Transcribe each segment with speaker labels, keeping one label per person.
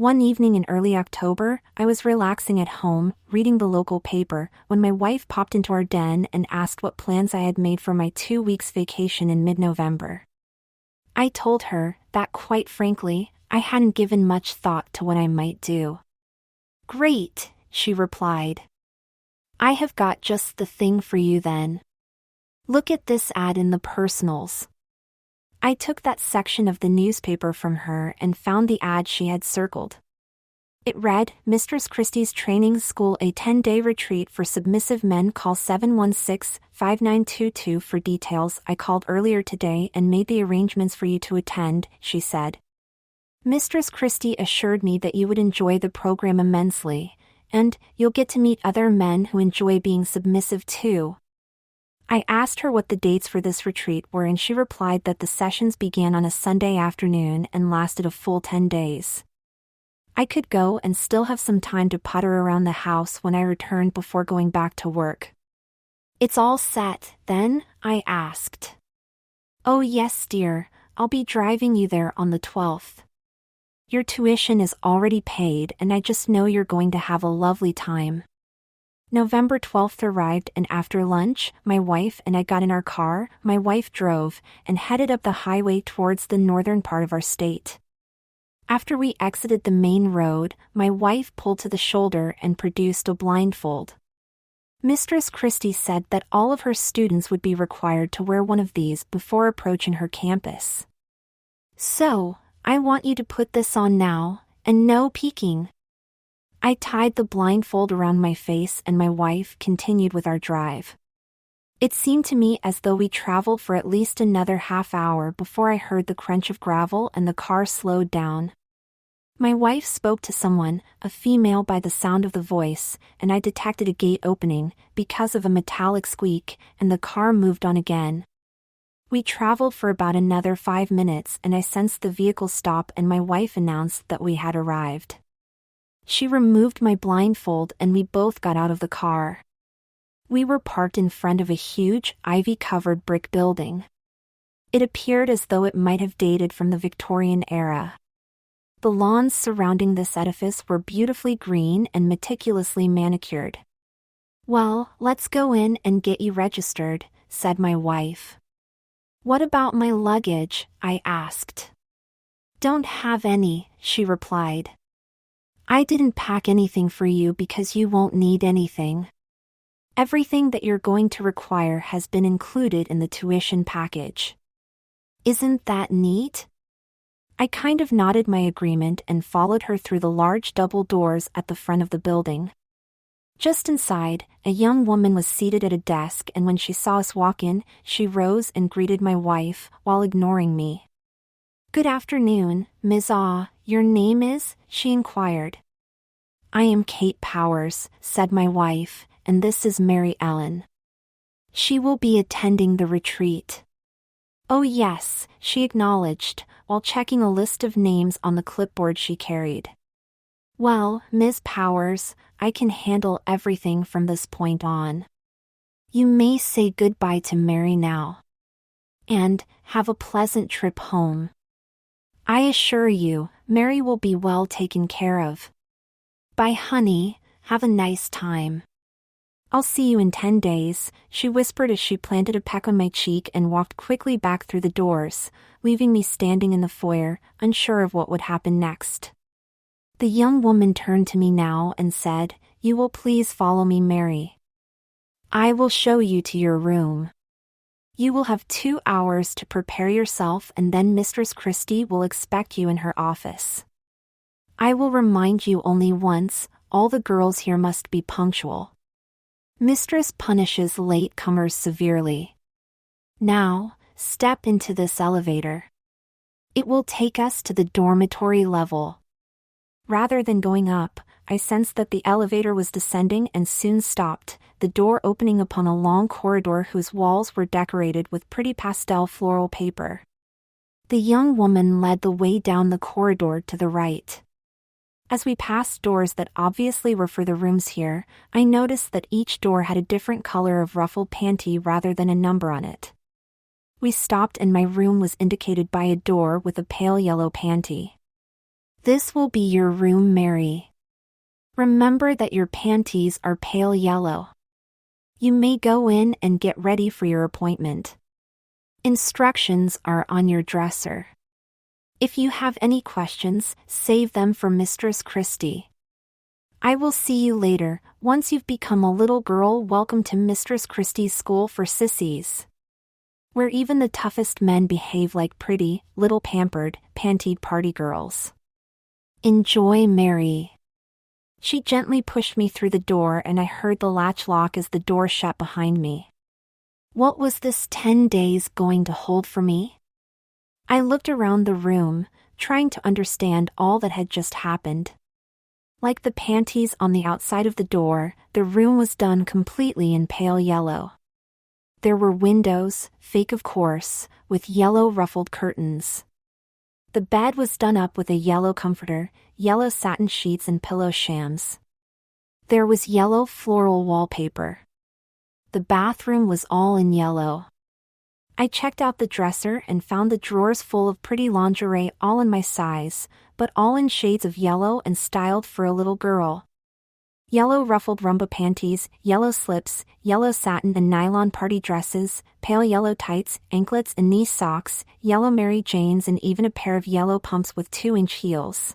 Speaker 1: One evening in early October, I was relaxing at home, reading the local paper, when my wife popped into our den and asked what plans I had made for my 2 weeks vacation in mid-November. I told her that, quite frankly, I hadn't given much thought to what I might do. "Great," she replied. "I have got just the thing for you then. Look at this ad in the personals." I took that section of the newspaper from her and found the ad she had circled. It read, "Mistress Christie's Training School, a 10-day retreat for submissive men. Call 716-5922 for details. I called earlier today and made the arrangements for you to attend," she said. "Mistress Christie assured me that you would enjoy the program immensely, and you'll get to meet other men who enjoy being submissive too." I asked her what the dates for this retreat were, and she replied that the sessions began on a Sunday afternoon and lasted a full 10 days. I could go and still have some time to putter around the house when I returned before going back to work. "It's all set, then?" I asked. "Oh yes, dear, I'll be driving you there on the 12th. Your tuition is already paid and I just know you're going to have a lovely time." November 12th arrived, and after lunch, my wife and I got in our car. My wife drove and headed up the highway towards the northern part of our state. After we exited the main road, my wife pulled to the shoulder and produced a blindfold. Mistress Christie said that all of her students would be required to wear one of these before approaching her campus. "So, I want you to put this on now, and no peeking." I tied the blindfold around my face and my wife continued with our drive. It seemed to me as though we traveled for at least another half hour before I heard the crunch of gravel and the car slowed down. My wife spoke to someone, a female, by the sound of the voice, and I detected a gate opening because of a metallic squeak, and the car moved on again. We traveled for about another 5 minutes and I sensed the vehicle stop and my wife announced that we had arrived. She removed my blindfold and we both got out of the car. We were parked in front of a huge, ivy-covered brick building. It appeared as though it might have dated from the Victorian era. The lawns surrounding this edifice were beautifully green and meticulously manicured. "Well, let's go in and get you registered," said my wife. "What about my luggage?" I asked. "Don't have any," she replied. "I didn't pack anything for you because you won't need anything. Everything that you're going to require has been included in the tuition package." Isn't that neat? I kind of nodded my agreement and followed her through the large double doors at the front of the building. Just inside, a young woman was seated at a desk, and when she saw us walk in, she rose and greeted my wife while ignoring me. "Good afternoon, Ms. Ah, your name is?" she inquired. "I am Kate Powers," said my wife, "and this is Mary Ellen. She will be attending the retreat." "Oh yes," she acknowledged, while checking a list of names on the clipboard she carried. "Well, Ms. Powers, I can handle everything from this point on. You may say goodbye to Mary now. And have a pleasant trip home. I assure you, Mary will be well taken care of. Bye, honey, have a nice time." "I'll see you in 10 days, she whispered as she planted a peck on my cheek and walked quickly back through the doors, leaving me standing in the foyer, unsure of what would happen next. The young woman turned to me now and said, "You will please follow me, Mary. I will show you to your room. You will have 2 hours to prepare yourself and then Mistress Christie will expect you in her office. I will remind you only once, all the girls here must be punctual. Mistress punishes late-comers severely. Now, step into this elevator. It will take us to the dormitory level." Rather than going up, I sensed that the elevator was descending and soon stopped, the door opening upon a long corridor whose walls were decorated with pretty pastel floral paper. The young woman led the way down the corridor to the right. As we passed doors that obviously were for the rooms here, I noticed that each door had a different color of ruffled panty rather than a number on it. We stopped and my room was indicated by a door with a pale yellow panty. This will be your room, Mary. Remember that your panties are pale yellow. You may go in and get ready for your appointment. Instructions are on your dresser. If you have any questions, save them for Mistress Christie. I will see you later. Once you've become a little girl, welcome to Mistress Christie's school for sissies, where even the toughest men behave like pretty, little pampered, pantied party girls. Enjoy, Mary. She gently pushed me through the door and I heard the latch lock as the door shut behind me. What was this 10 days going to hold for me? I looked around the room, trying to understand all that had just happened. Like the panties on the outside of the door, the room was done completely in pale yellow. There were windows, fake of course, with yellow ruffled curtains. The bed was done up with a yellow comforter, yellow satin sheets and pillow shams. There was yellow floral wallpaper. The bathroom was all in yellow. I checked out the dresser and found the drawers full of pretty lingerie, all in my size, but all in shades of yellow and styled for a little girl. Yellow ruffled rumba panties, yellow slips, yellow satin and nylon party dresses, pale yellow tights, anklets and knee socks, yellow Mary Janes and even a pair of yellow pumps with 2-inch heels.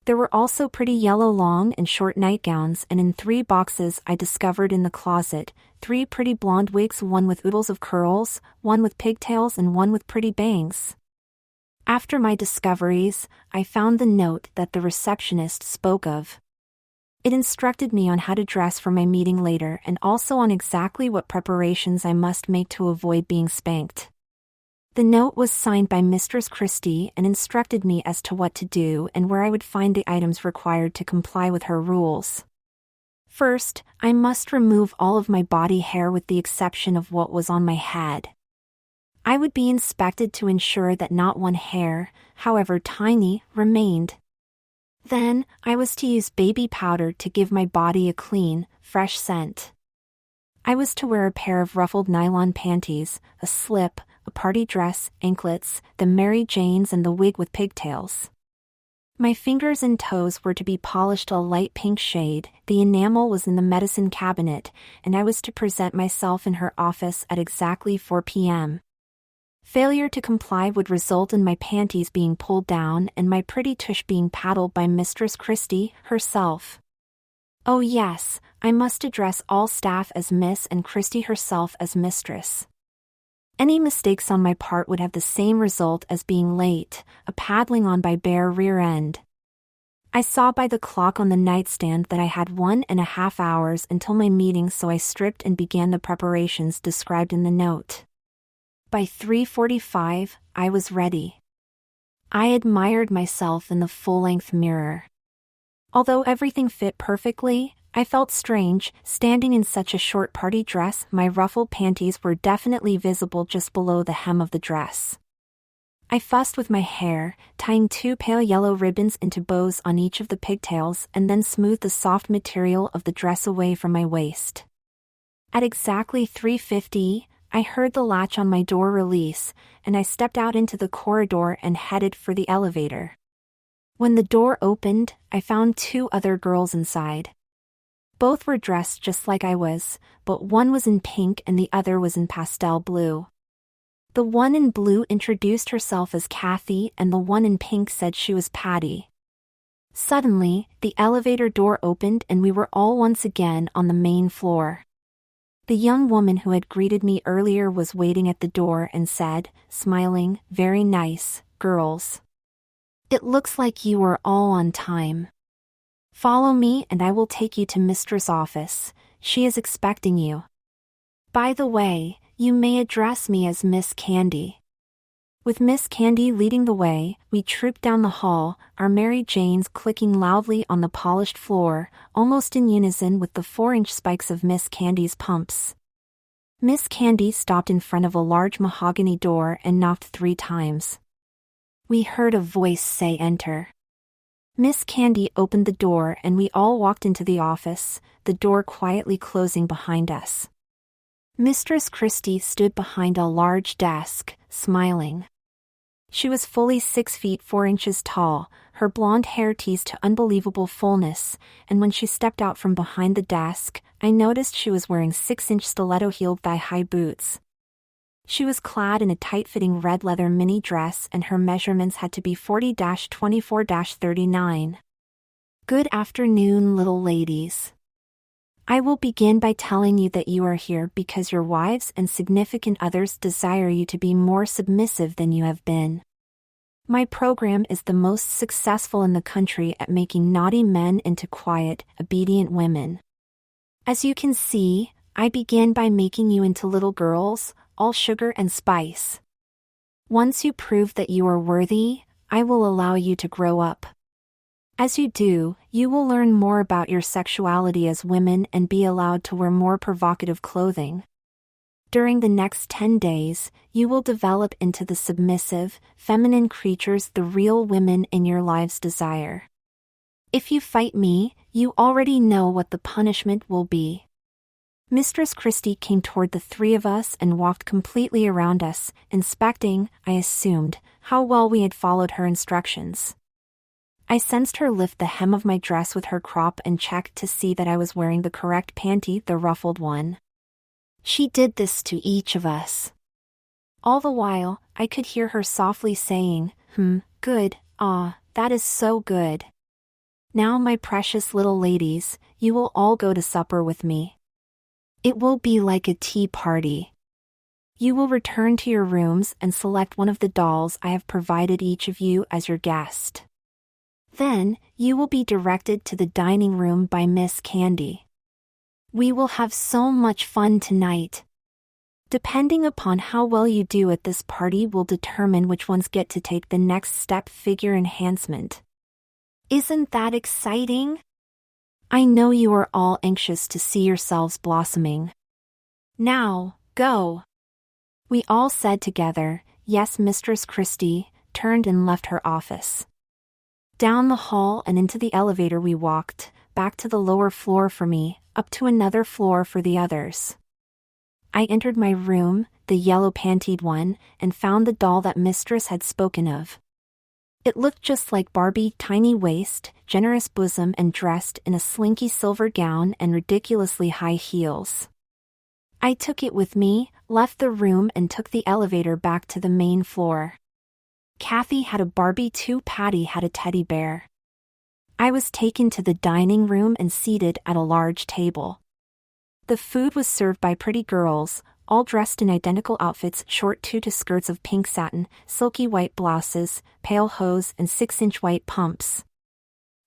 Speaker 1: There were also pretty yellow long and short nightgowns, and in 3 boxes I discovered in the closet, 3 pretty blonde wigs, one with oodles of curls, one with pigtails and one with pretty bangs. After my discoveries, I found the note that the receptionist spoke of. It instructed me on how to dress for my meeting later and also on exactly what preparations I must make to avoid being spanked. The note was signed by Mistress Christie and instructed me as to what to do and where I would find the items required to comply with her rules. First, I must remove all of my body hair with the exception of what was on my head. I would be inspected to ensure that not one hair, however tiny, remained. Then, I was to use baby powder to give my body a clean, fresh scent. I was to wear a pair of ruffled nylon panties, a slip, a party dress, anklets, the Mary Janes and the wig with pigtails. My fingers and toes were to be polished a light pink shade, the enamel was in the medicine cabinet, and I was to present myself in her office at exactly 4 p.m. Failure to comply would result in my panties being pulled down and my pretty tush being paddled by Mistress Christie herself. Oh yes, I must address all staff as Miss and Christie herself as Mistress. Any mistakes on my part would have the same result as being late, a paddling on by bare rear end. I saw by the clock on the nightstand that I had 1.5 hours until my meeting, so I stripped and began the preparations described in the note. By 3:45, I was ready. I admired myself in the full-length mirror. Although everything fit perfectly, I felt strange, standing in such a short party dress. My ruffled panties were definitely visible just below the hem of the dress. I fussed with my hair, tying 2 pale yellow ribbons into bows on each of the pigtails and then smoothed the soft material of the dress away from my waist. At exactly 3:50, I heard the latch on my door release, and I stepped out into the corridor and headed for the elevator. When the door opened, I found 2 other girls inside. Both were dressed just like I was, but one was in pink and the other was in pastel blue. The one in blue introduced herself as Kathy and the one in pink said she was Patty. Suddenly, the elevator door opened and we were all once again on the main floor. The young woman who had greeted me earlier was waiting at the door and said, smiling, "Very nice, girls. It looks like you are all on time. Follow me and I will take you to Mistress' office. She is expecting you. By the way, you may address me as Miss Candy." With Miss Candy leading the way, we trooped down the hall, our Mary Janes clicking loudly on the polished floor, almost in unison with the 4-inch spikes of Miss Candy's pumps. Miss Candy stopped in front of a large mahogany door and knocked 3 times. We heard a voice say, "Enter." Miss Candy opened the door and we all walked into the office, the door quietly closing behind us. Mistress Christie stood behind a large desk, smiling. She was fully 6 feet 4 inches tall, her blonde hair teased to unbelievable fullness, and when she stepped out from behind the desk, I noticed she was wearing 6-inch stiletto-heeled thigh-high boots. She was clad in a tight-fitting red leather mini dress and her measurements had to be 40-24-39. Good afternoon, little ladies. I will begin by telling you that you are here because your wives and significant others desire you to be more submissive than you have been. My program is the most successful in the country at making naughty men into quiet, obedient women. As you can see, I begin by making you into little girls, all sugar and spice. Once you prove that you are worthy, I will allow you to grow up. As you do, you will learn more about your sexuality as women and be allowed to wear more provocative clothing. During the next 10 days, you will develop into the submissive, feminine creatures the real women in your lives desire. If you fight me, you already know what the punishment will be. Mistress Christie came toward the three of us and walked completely around us, inspecting, I assumed, how well we had followed her instructions. I sensed her lift the hem of my dress with her crop and checked to see that I was wearing the correct panty, the ruffled one. She did this to each of us. All the while, I could hear her softly saying, good, that is so good. Now my precious little ladies, you will all go to supper with me. It will be like a tea party. You will return to your rooms and select one of the dolls I have provided each of you as your guest. Then, you will be directed to the dining room by Miss Candy. We will have so much fun tonight. Depending upon how well you do at this party will determine which ones get to take the next step figure enhancement. Isn't that exciting? I know you are all anxious to see yourselves blossoming. Now, go. We all said together, yes. Mistress Christie turned and left her office. Down the hall and into the elevator we walked, back to the lower floor for me, up to another floor for the others. I entered my room, the yellow pantied one, and found the doll that Mistress had spoken of. It looked just like Barbie, tiny waist, generous bosom and dressed in a slinky silver gown and ridiculously high heels. I took it with me, left the room and took the elevator back to the main floor. Kathy had a Barbie too. Patty had a teddy bear. I was taken to the dining room and seated at a large table. The food was served by pretty girls, all dressed in identical outfits, short tutu skirts of pink satin, silky white blouses, pale hose and 6-inch white pumps.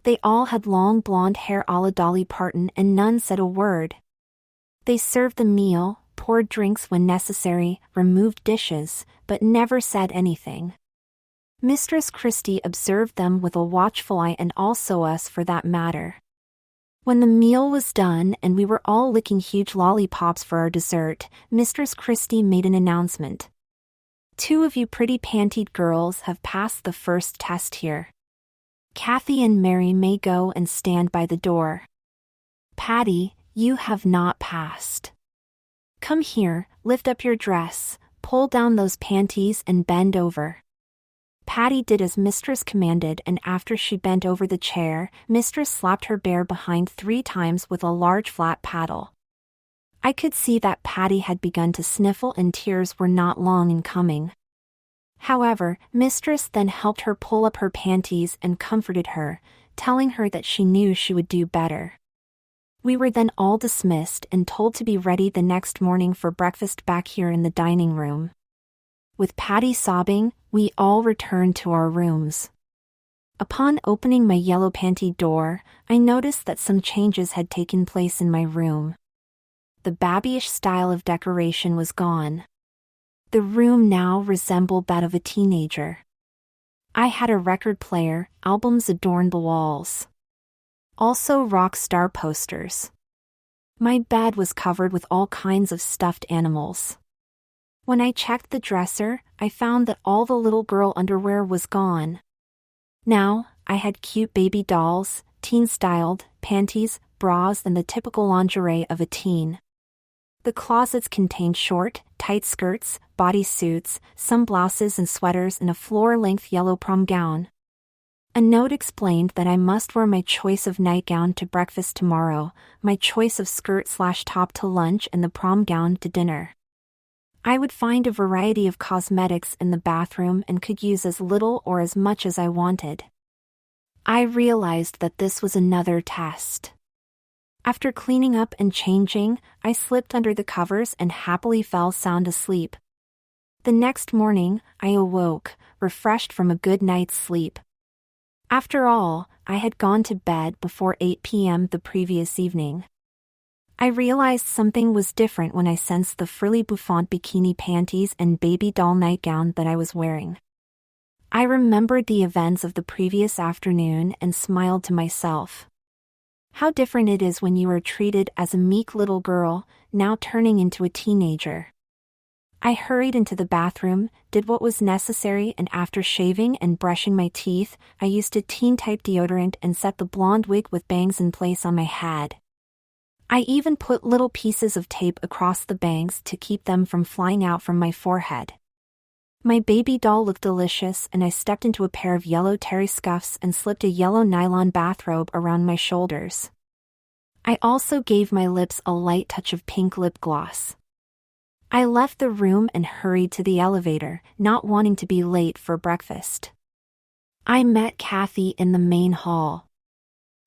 Speaker 1: They all had long blonde hair a la Dolly Parton and none said a word. They served the meal, poured drinks when necessary, removed dishes, but never said anything. Mistress Christie observed them with a watchful eye and also us for that matter. When the meal was done and we were all licking huge lollipops for our dessert, Mistress Christie made an announcement. 2 of you pretty pantied girls have passed the first test here. Kathy and Mary may go and stand by the door. Patty, you have not passed. Come here, lift up your dress, pull down those panties and bend over. Patty did as Mistress commanded and after she bent over the chair, Mistress slapped her bare behind 3 times with a large flat paddle. I could see that Patty had begun to sniffle and tears were not long in coming. However, Mistress then helped her pull up her panties and comforted her, telling her that she knew she would do better. We were then all dismissed and told to be ready the next morning for breakfast back here in the dining room. With Patty sobbing, we all returned to our rooms. Upon opening my yellow panty door, I noticed that some changes had taken place in my room. The babyish style of decoration was gone. The room now resembled that of a teenager. I had a record player, albums adorned the walls. Also rock star posters. My bed was covered with all kinds of stuffed animals. When I checked the dresser, I found that all the little girl underwear was gone. Now, I had cute baby dolls, teen-styled, panties, bras and the typical lingerie of a teen. The closets contained short, tight skirts, bodysuits, some blouses and sweaters, and a floor-length yellow prom gown. A note explained that I must wear my choice of nightgown to breakfast tomorrow, my choice of skirt/top to lunch, and the prom gown to dinner. I would find a variety of cosmetics in the bathroom and could use as little or as much as I wanted. I realized that this was another test. After cleaning up and changing, I slipped under the covers and happily fell sound asleep. The next morning, I awoke, refreshed from a good night's sleep. After all, I had gone to bed before 8 p.m. the previous evening. I realized something was different when I sensed the frilly bouffant bikini panties and baby doll nightgown that I was wearing. I remembered the events of the previous afternoon and smiled to myself. How different it is when you are treated as a meek little girl, now turning into a teenager. I hurried into the bathroom, did what was necessary, and after shaving and brushing my teeth, I used a teen-type deodorant and set the blonde wig with bangs in place on my head. I even put little pieces of tape across the bangs to keep them from flying out from my forehead. My baby doll looked delicious, and I stepped into a pair of yellow terry scuffs and slipped a yellow nylon bathrobe around my shoulders. I also gave my lips a light touch of pink lip gloss. I left the room and hurried to the elevator, not wanting to be late for breakfast. I met Kathy in the main hall.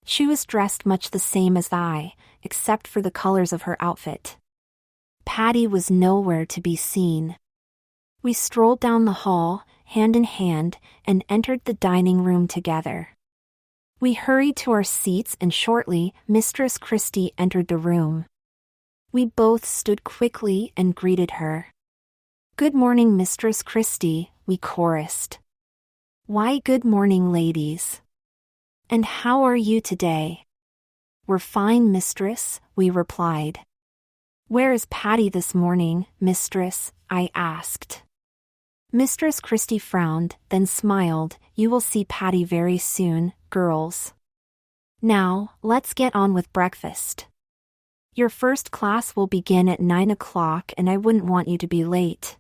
Speaker 1: She was dressed much the same as I, except for the colors of her outfit. Patty was nowhere to be seen. We strolled down the hall, hand in hand, and entered the dining room together. We hurried to our seats, and shortly, Mistress Christie entered the room. We both stood quickly and greeted her. "Good morning, Mistress Christie," we chorused. "Why, good morning, ladies. And how are you today?" "We're fine, Mistress," we replied. "Where is Patty this morning, Mistress?" I asked. Mistress Christie frowned, then smiled. "You will see Patty very soon, girls. Now, let's get on with breakfast. Your first class will begin at 9 o'clock, and I wouldn't want you to be late."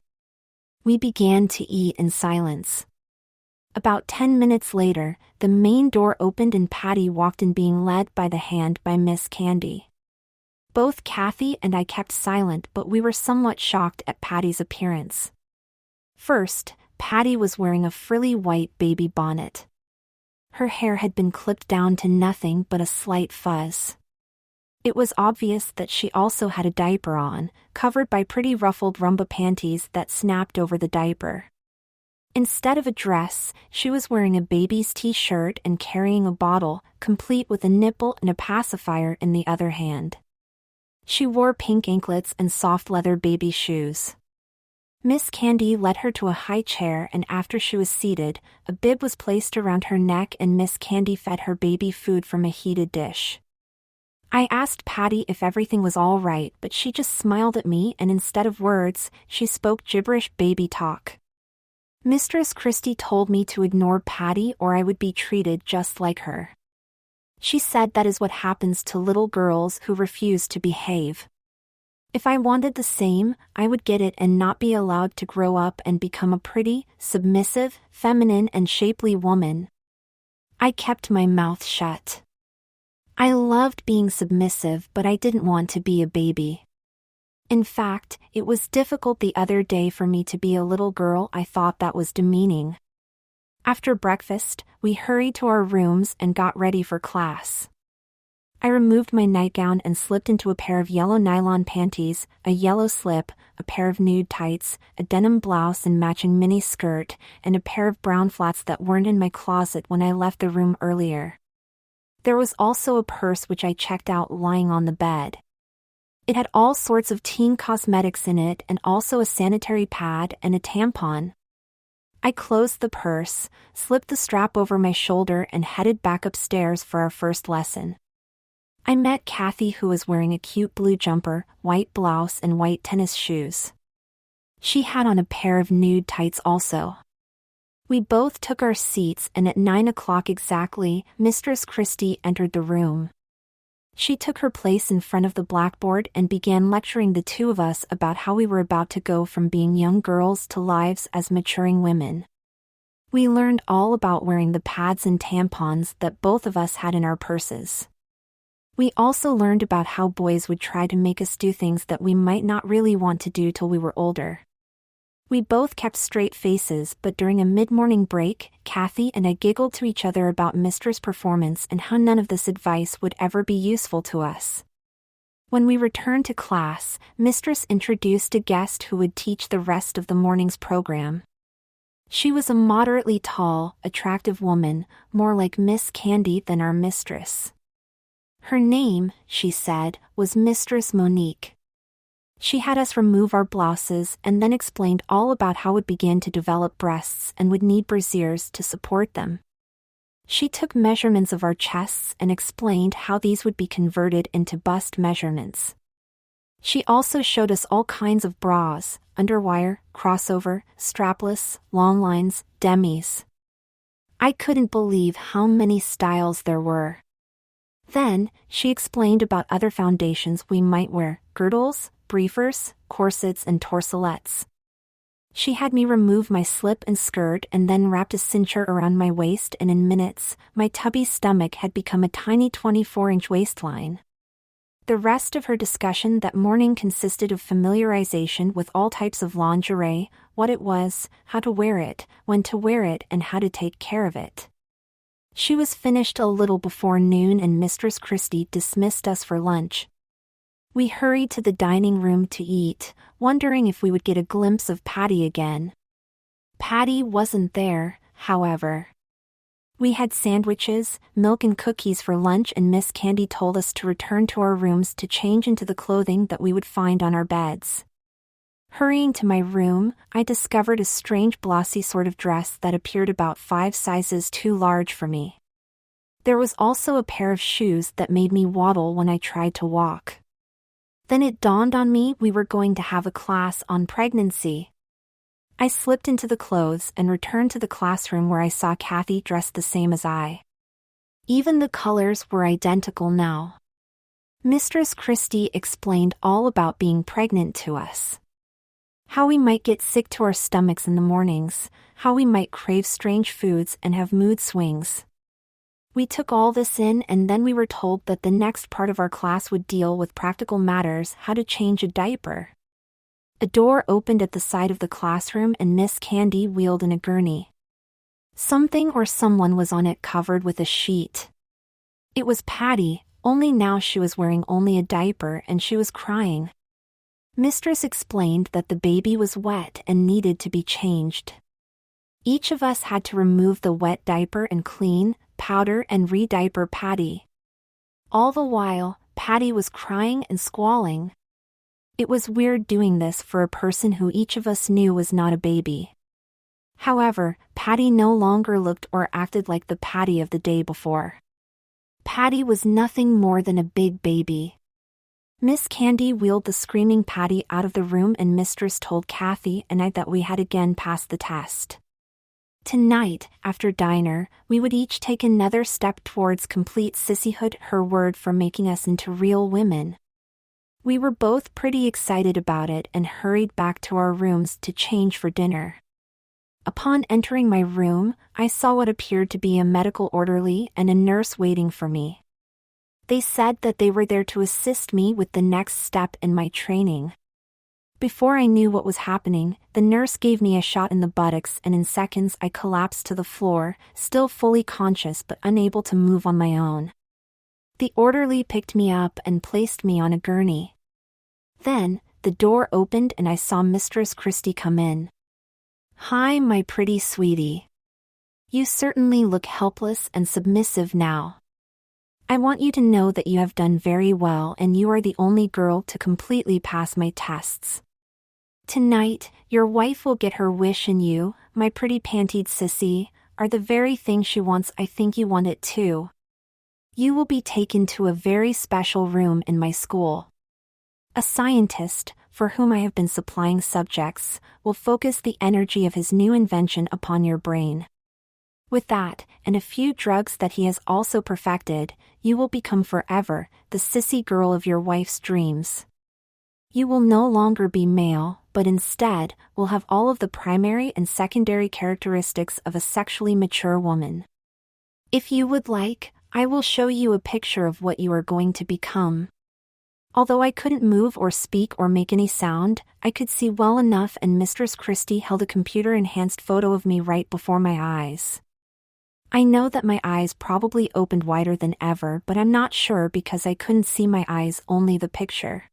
Speaker 1: We began to eat in silence. About 10 minutes later, the main door opened and Patty walked in, being led by the hand by Miss Candy. Both Kathy and I kept silent, but we were somewhat shocked at Patty's appearance. First, Patty was wearing a frilly white baby bonnet. Her hair had been clipped down to nothing but a slight fuzz. It was obvious that she also had a diaper on, covered by pretty ruffled rumba panties that snapped over the diaper. Instead of a dress, she was wearing a baby's t-shirt and carrying a bottle, complete with a nipple and a pacifier in the other hand. She wore pink anklets and soft leather baby shoes. Miss Candy led her to a high chair, and after she was seated, a bib was placed around her neck and Miss Candy fed her baby food from a heated dish. I asked Patty if everything was all right, but she just smiled at me, and instead of words, she spoke gibberish baby talk. Mistress Christie told me to ignore Patty or I would be treated just like her. She said that is what happens to little girls who refuse to behave. If I wanted the same, I would get it and not be allowed to grow up and become a pretty, submissive, feminine and shapely woman. I kept my mouth shut. I loved being submissive, but I didn't want to be a baby. In fact, it was difficult the other day for me to be a little girl. I thought that was demeaning. After breakfast, we hurried to our rooms and got ready for class. I removed my nightgown and slipped into a pair of yellow nylon panties, a yellow slip, a pair of nude tights, a denim blouse and matching mini skirt, and a pair of brown flats that weren't in my closet when I left the room earlier. There was also a purse which I checked out lying on the bed. It had all sorts of teen cosmetics in it and also a sanitary pad and a tampon. I closed the purse, slipped the strap over my shoulder and headed back upstairs for our first lesson. I met Kathy, who was wearing a cute blue jumper, white blouse and white tennis shoes. She had on a pair of nude tights also. We both took our seats, and at 9 o'clock exactly, Mistress Christie entered the room. She took her place in front of the blackboard and began lecturing the two of us about how we were about to go from being young girls to lives as maturing women. We learned all about wearing the pads and tampons that both of us had in our purses. We also learned about how boys would try to make us do things that we might not really want to do till we were older. We both kept straight faces, but during a mid-morning break, Kathy and I giggled to each other about Mistress' performance and how none of this advice would ever be useful to us. When we returned to class, Mistress introduced a guest who would teach the rest of the morning's program. She was a moderately tall, attractive woman, more like Miss Candy than our mistress. Her name, she said, was Mistress Monique. She had us remove our blouses and then explained all about how we began to develop breasts and would need brasiers to support them. She took measurements of our chests and explained how these would be converted into bust measurements. She also showed us all kinds of bras, underwire, crossover, strapless, long lines, demis. I couldn't believe how many styles there were. Then, she explained about other foundations we might wear: girdles, briefers, corsets and torselettes. She had me remove my slip and skirt and then wrapped a cincher around my waist, and in minutes, my tubby stomach had become a tiny 24-inch waistline. The rest of her discussion that morning consisted of familiarization with all types of lingerie, what it was, how to wear it, when to wear it, and how to take care of it. She was finished a little before noon and Mistress Christie dismissed us for lunch. We hurried to the dining room to eat, wondering if we would get a glimpse of Patty again. Patty wasn't there, however. We had sandwiches, milk and cookies for lunch, and Miss Candy told us to return to our rooms to change into the clothing that we would find on our beds. Hurrying to my room, I discovered a strange blousy sort of dress that appeared about 5 sizes too large for me. There was also a pair of shoes that made me waddle when I tried to walk. Then it dawned on me we were going to have a class on pregnancy. I slipped into the clothes and returned to the classroom where I saw Kathy dressed the same as I. Even the colors were identical now. Mistress Christie explained all about being pregnant to us. How we might get sick to our stomachs in the mornings, how we might crave strange foods and have mood swings. We took all this in, and then we were told that the next part of our class would deal with practical matters: how to change a diaper. A door opened at the side of the classroom and Miss Candy wheeled in a gurney. Something or someone was on it covered with a sheet. It was Patty, only now she was wearing only a diaper and she was crying. Mistress explained that the baby was wet and needed to be changed. Each of us had to remove the wet diaper and clean, powder and re-diaper Patty. All the while, Patty was crying and squalling. It was weird doing this for a person who each of us knew was not a baby. However, Patty no longer looked or acted like the Patty of the day before. Patty was nothing more than a big baby. Miss Candy wheeled the screaming Patty out of the room and Mistress told Kathy and I that we had again passed the test. Tonight, after dinner, we would each take another step towards complete sissyhood, her word for making us into real women. We were both pretty excited about it and hurried back to our rooms to change for dinner. Upon entering my room, I saw what appeared to be a medical orderly and a nurse waiting for me. They said that they were there to assist me with the next step in my training. Before I knew what was happening, the nurse gave me a shot in the buttocks and in seconds I collapsed to the floor, still fully conscious but unable to move on my own. The orderly picked me up and placed me on a gurney. Then, the door opened and I saw Mistress Christie come in. "Hi, my pretty sweetie. You certainly look helpless and submissive now. I want you to know that you have done very well and you are the only girl to completely pass my tests. Tonight, your wife will get her wish and you, my pretty pantied sissy, are the very thing she wants. I think you want it too. You will be taken to a very special room in my school. A scientist, for whom I have been supplying subjects, will focus the energy of his new invention upon your brain. With that, and a few drugs that he has also perfected, you will become forever the sissy girl of your wife's dreams. You will no longer be male, but instead, will have all of the primary and secondary characteristics of a sexually mature woman. If you would like, I will show you a picture of what you are going to become. Although I couldn't move or speak or make any sound, I could see well enough, and Mistress Christie held a computer-enhanced photo of me right before my eyes. I know that my eyes probably opened wider than ever, but I'm not sure because I couldn't see my eyes, only the picture.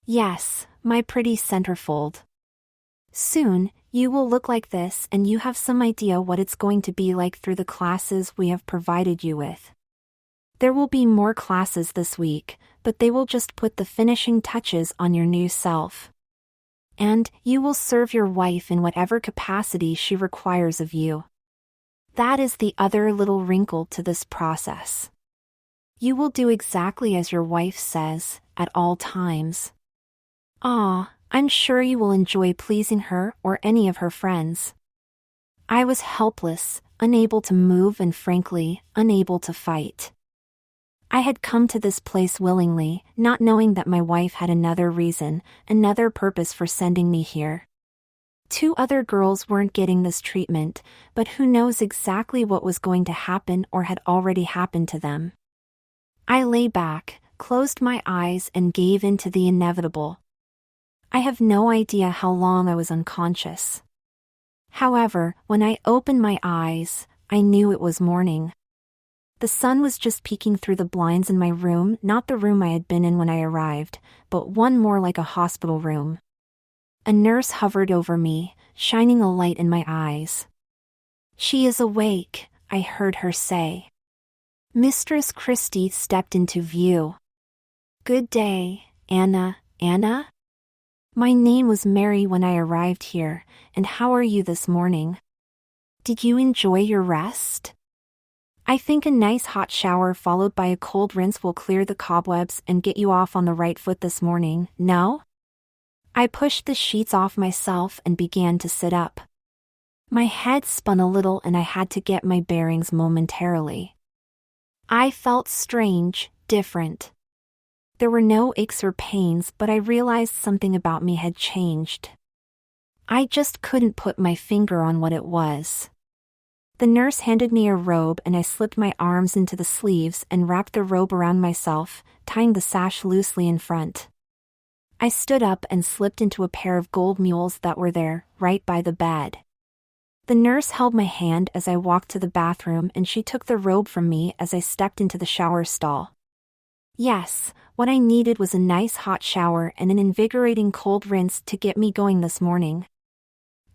Speaker 1: Yes, my pretty centerfold. Soon, you will look like this, and you have some idea what it's going to be like through the classes we have provided you with. There will be more classes this week, but they will just put the finishing touches on your new self. And you will serve your wife in whatever capacity she requires of you. That is the other little wrinkle to this process. You will do exactly as your wife says, at all times. I'm sure you will enjoy pleasing her or any of her friends. I was helpless, unable to move, and frankly, unable to fight. I had come to this place willingly, not knowing that my wife had another reason, another purpose for sending me here. 2 other girls weren't getting this treatment, but who knows exactly what was going to happen or had already happened to them. I lay back, closed my eyes, and gave in to the inevitable. I have no idea how long I was unconscious. However, when I opened my eyes, I knew it was morning. The sun was just peeking through the blinds in my room, not the room I had been in when I arrived, but one more like a hospital room. A nurse hovered over me, shining a light in my eyes. "She is awake," I heard her say. Mistress Christie stepped into view. "Good day, Anna." "Anna?" My name was Mary when I arrived here, and how are you this morning? Did you enjoy your rest? I think a nice hot shower followed by a cold rinse will clear the cobwebs and get you off on the right foot this morning, no? I pushed the sheets off myself and began to sit up. My head spun a little and I had to get my bearings momentarily. I felt strange, different. There were no aches or pains, but I realized something about me had changed. I just couldn't put my finger on what it was. The nurse handed me a robe and I slipped my arms into the sleeves and wrapped the robe around myself, tying the sash loosely in front. I stood up and slipped into a pair of gold mules that were there, right by the bed. The nurse held my hand as I walked to the bathroom and she took the robe from me as I stepped into the shower stall. Yes, what I needed was a nice hot shower and an invigorating cold rinse to get me going this morning.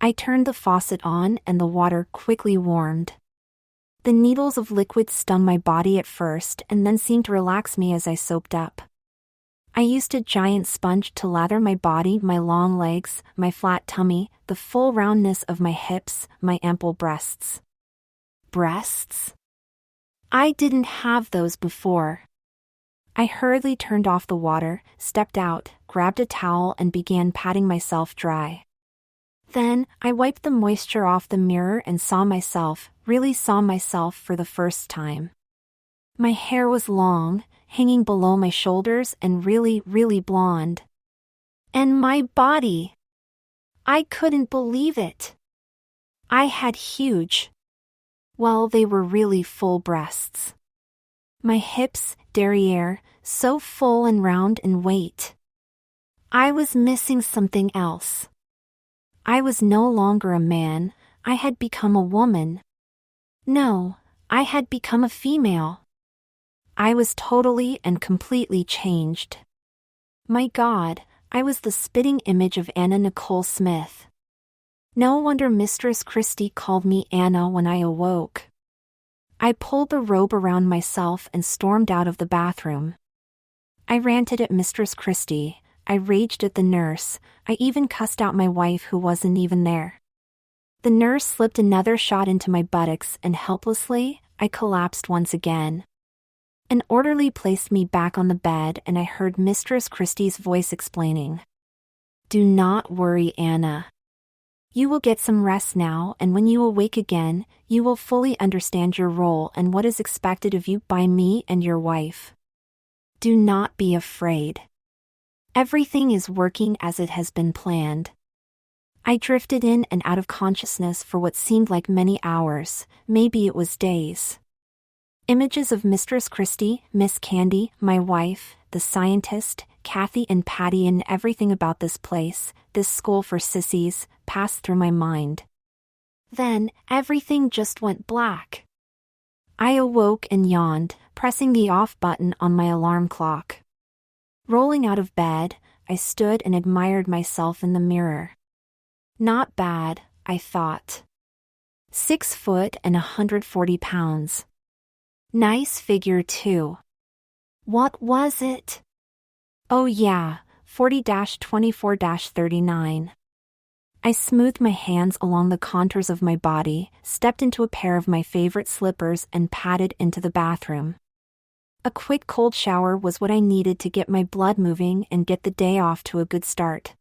Speaker 1: I turned the faucet on and the water quickly warmed. The needles of liquid stung my body at first and then seemed to relax me as I soaked up. I used a giant sponge to lather my body, my long legs, my flat tummy, the full roundness of my hips, my ample breasts. Breasts? I didn't have those before. I hurriedly turned off the water, stepped out, grabbed a towel and began patting myself dry. Then, I wiped the moisture off the mirror and really saw myself for the first time. My hair was long, hanging below my shoulders and really, really blonde. And my body! I couldn't believe it. I had they were really full breasts. My hips, derriere, so full and round in weight. I was missing something else. I was no longer a man, I had become a woman. No, I had become a female. I was totally and completely changed. My God, I was the spitting image of Anna Nicole Smith. No wonder Mistress Christie called me Anna when I awoke. I pulled the robe around myself and stormed out of the bathroom. I ranted at Mistress Christie, I raged at the nurse, I even cussed out my wife who wasn't even there. The nurse slipped another shot into my buttocks and helplessly, I collapsed once again. An orderly placed me back on the bed and I heard Mistress Christie's voice explaining. "Do not worry, Anna. You will get some rest now, and when you awake again, you will fully understand your role and what is expected of you by me and your wife. Do not be afraid. Everything is working as it has been planned. I drifted in and out of consciousness for what seemed like many hours, maybe it was days. Images of Mistress Christie, Miss Candy, my wife, the scientist, Kathy and Patty, and everything about this place, this school for sissies, passed through my mind. Then, everything just went black. I awoke and yawned, pressing the off button on my alarm clock. Rolling out of bed, I stood and admired myself in the mirror. Not bad, I thought. 6 foot and 140 pounds. Nice figure too. What was it? Oh yeah, 40-24-39. I smoothed my hands along the contours of my body, stepped into a pair of my favorite slippers and padded into the bathroom. A quick cold shower was what I needed to get my blood moving and get the day off to a good start.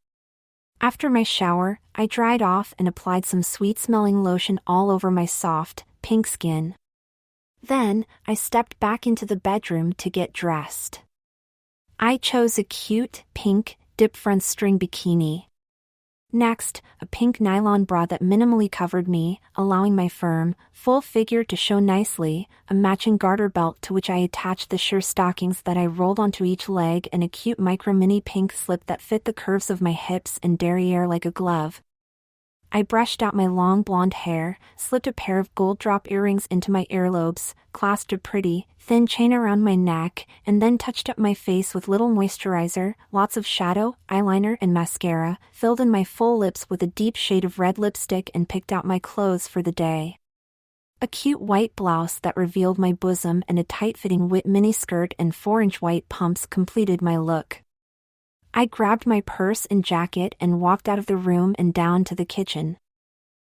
Speaker 1: After my shower, I dried off and applied some sweet-smelling lotion all over my soft, pink skin. Then, I stepped back into the bedroom to get dressed. I chose a cute, pink, dip-front string bikini. Next, a pink nylon bra that minimally covered me, allowing my firm, full figure to show nicely, a matching garter belt to which I attached the sheer stockings that I rolled onto each leg, and a cute micro-mini pink slip that fit the curves of my hips and derriere like a glove. I brushed out my long blonde hair, slipped a pair of gold drop earrings into my earlobes, clasped a pretty, thin chain around my neck, and then touched up my face with little moisturizer, lots of shadow, eyeliner and mascara, filled in my full lips with a deep shade of red lipstick, and picked out my clothes for the day. A cute white blouse that revealed my bosom and a tight-fitting white miniskirt and 4-inch white pumps completed my look. I grabbed my purse and jacket and walked out of the room and down to the kitchen.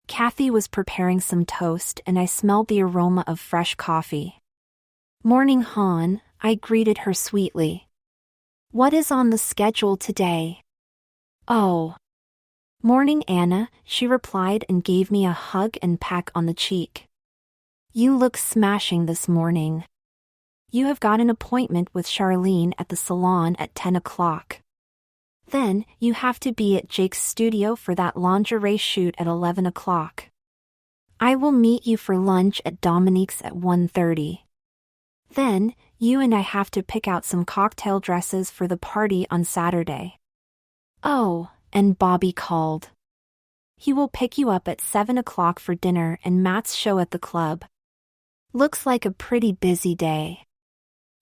Speaker 1: Kathy was preparing some toast and I smelled the aroma of fresh coffee. "Morning, hon," I greeted her sweetly. "What is on the schedule today?" "Oh. Morning, Anna," she replied and gave me a hug and peck on the cheek. "You look smashing this morning. You have got an appointment with Charlene at the salon at 10 o'clock. Then, you have to be at Jake's studio for that lingerie shoot at 11 o'clock. I will meet you for lunch at Dominique's at 1:30. Then, you and I have to pick out some cocktail dresses for the party on Saturday. Oh, and Bobby called. He will pick you up at 7 o'clock for dinner and Matt's show at the club. Looks like a pretty busy day."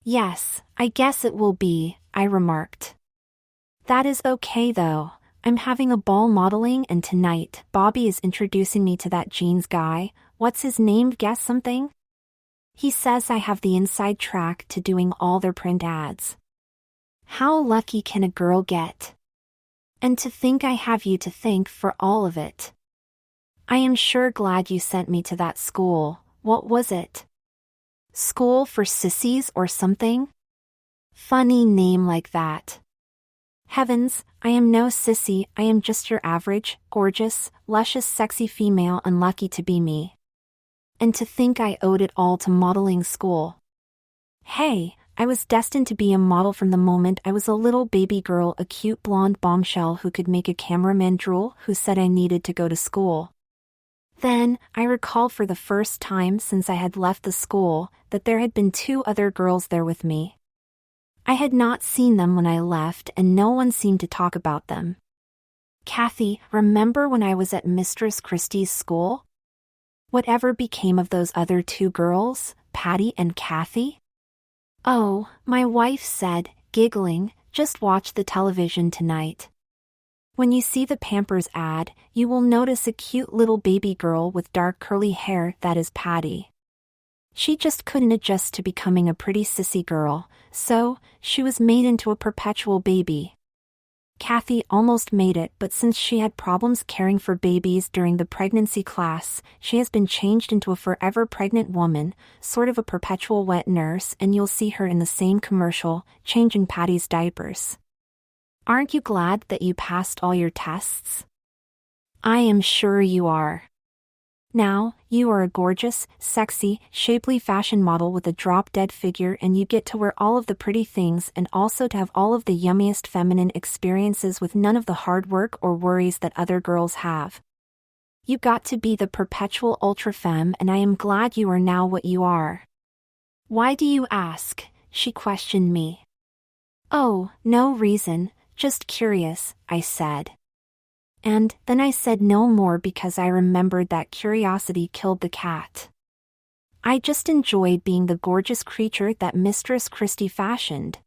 Speaker 1: "Yes, I guess it will be," I remarked. "That is okay though. I'm having a ball modeling and tonight Bobby is introducing me to that jeans guy. What's his name? Guess something? He says I have the inside track to doing all their print ads. How lucky can a girl get? And to think I have you to thank for all of it. I am sure glad you sent me to that school. What was it? School for Sissies or something? Funny name like that. Heavens, I am no sissy, I am just your average, gorgeous, luscious, sexy female unlucky to be me. And to think I owed it all to modeling school. Hey, I was destined to be a model from the moment I was a little baby girl, a cute blonde bombshell who could make a cameraman drool, who said I needed to go to school. Then, I recalled for the first time since I had left the school, that there had been 2 other girls there with me. I had not seen them when I left and no one seemed to talk about them. "Kathy, remember when I was at Mistress Christie's school? Whatever became of those other 2 girls, Patty and Kathy?" "Oh," my wife said, giggling, "just watch the television tonight. When you see the Pampers ad, you will notice a cute little baby girl with dark curly hair. That is Patty. She just couldn't adjust to becoming a pretty sissy girl, so she was made into a perpetual baby. Kathy almost made it, but since she had problems caring for babies during the pregnancy class, she has been changed into a forever pregnant woman, sort of a perpetual wet nurse, and you'll see her in the same commercial, changing Patty's diapers. Aren't you glad that you passed all your tests?" I am sure you are. Now, you are a gorgeous, sexy, shapely fashion model with a drop-dead figure, and you get to wear all of the pretty things and also to have all of the yummiest feminine experiences with none of the hard work or worries that other girls have. You got to be the perpetual ultra femme, and I am glad you are now what you are. Why do you ask? She questioned me. Oh, no reason, just curious, I said. And then I said no more because I remembered that curiosity killed the cat. I just enjoyed being the gorgeous creature that Mistress Christie fashioned.